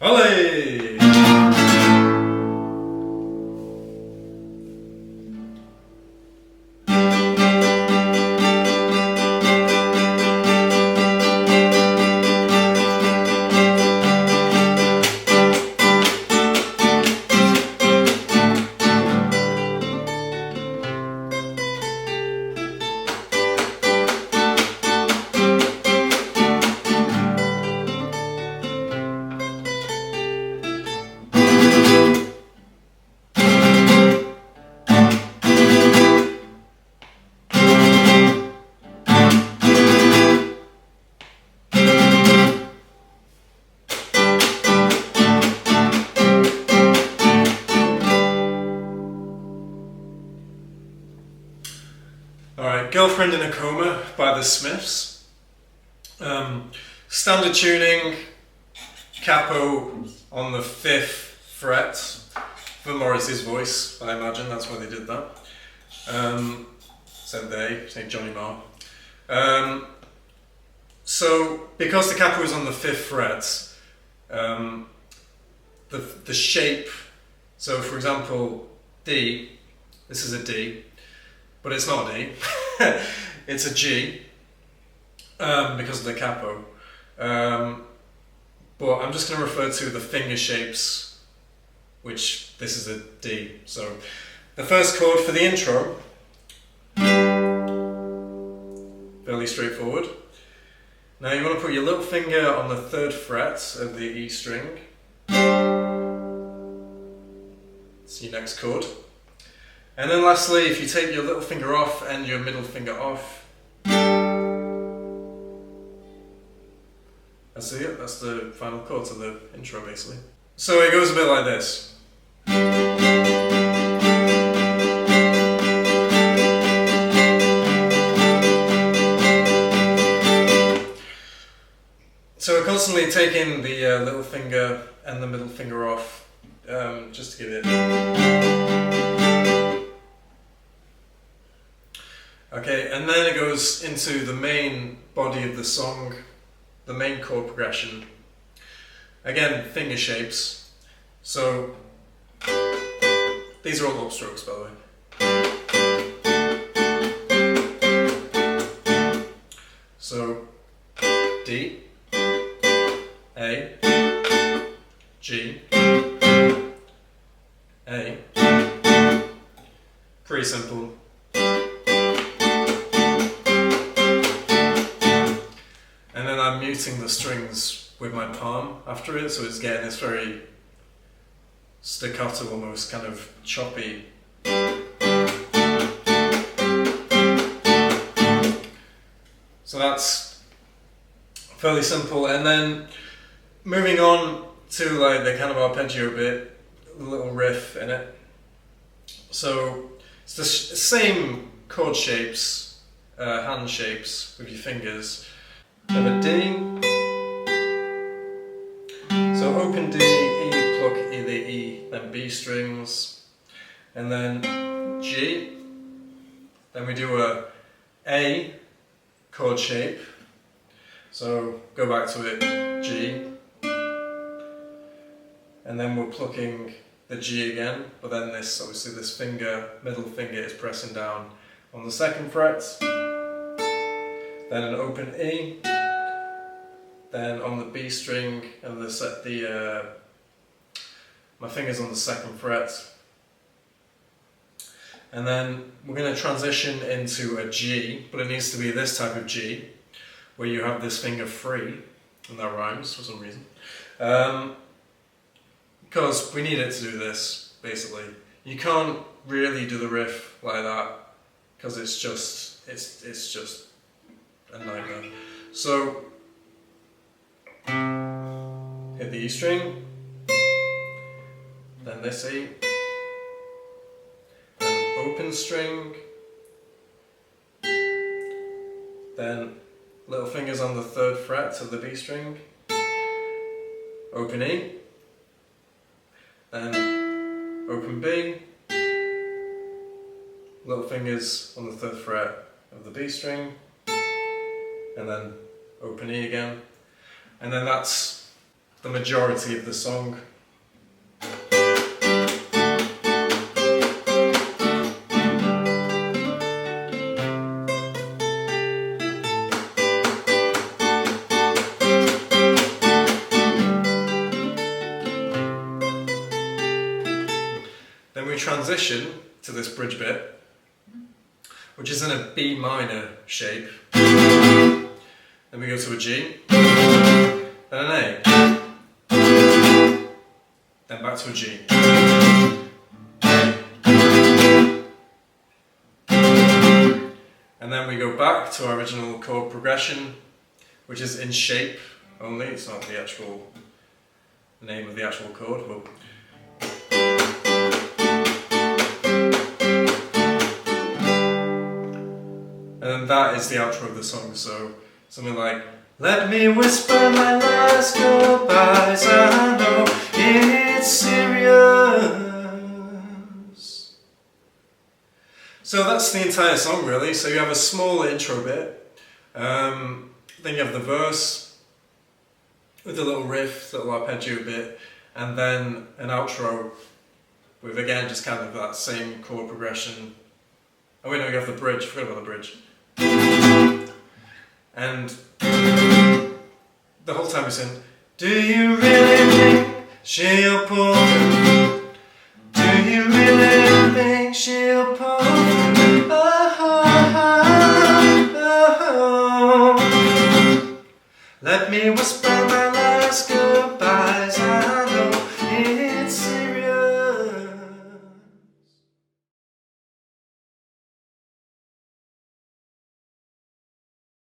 Olé! Alright, Girlfriend in a Coma by the Smiths. Standard tuning, capo on the 5th fret for Morrissey's voice, I imagine that's why they did that. Said they, say Johnny Marr. So, because the capo is on the 5th fret, the shape, so for example, D, this is a D, but it's not a D, it's a G, because of the capo. But I'm just going to refer to the finger shapes, which this is a D. So the first chord for the intro, fairly straightforward. Now you want to put your little finger on the 3rd fret of the E string. It's your next chord. And then lastly, if you take your little finger off and your middle finger off, that's it, that's the final chord to the intro basically. So it goes a bit like this. So we're constantly taking the little finger and the middle finger off, just to give it. Okay, and then it goes into the main body of the song, the main chord progression. Again, finger shapes. So, these are all upstrokes, by the way. So, D, A, G, A. Pretty simple. And then I'm muting the strings with my palm after it, so it's getting this very staccato, almost kind of choppy. So that's fairly simple. And then moving on to like the kind of arpeggio bit, a little riff in it. So it's the same chord shapes, hand shapes with your fingers. We have a D, so open D, E, pluck E, the E, then B strings, and then G, then we do A chord shape, so go back to it, G, and then we're plucking the G again, but then this, obviously this finger, middle finger is pressing down on the 2nd fret, then an open E, then on the B string, and my finger's on the 2nd fret, and then we're going to transition into a G, but it needs to be this type of G, where you have this finger free, and that rhymes for some reason, because we need it to do this, basically. You can't really do the riff like that, because it's just a nightmare. So, hit the E string, then this E, then open string, then little fingers on the 3rd fret of the B string, open E, then open B, little fingers on the 3rd fret of the B string, and then open E again, and then that's the majority of the song. Then we transition to this bridge bit, which is in a B minor shape. Then we go to a G, then an A, then back to a G. And then we go back to our original chord progression, which is in shape only, it's not the actual name of the actual chord. And that is the outro of the song, so something like, let me whisper my last goodbyes, I know it's serious. So that's the entire song really, so you have a small intro bit, then you have the verse with the little riff, the little arpeggio bit, and then an outro with again just kind of that same chord progression. Oh wait, no, you have the bridge, forgot about the bridge. And the whole time we sing, do you really think she'll pull through? Do you really think she'll pull through? Oh, let me whisper my last goodbye.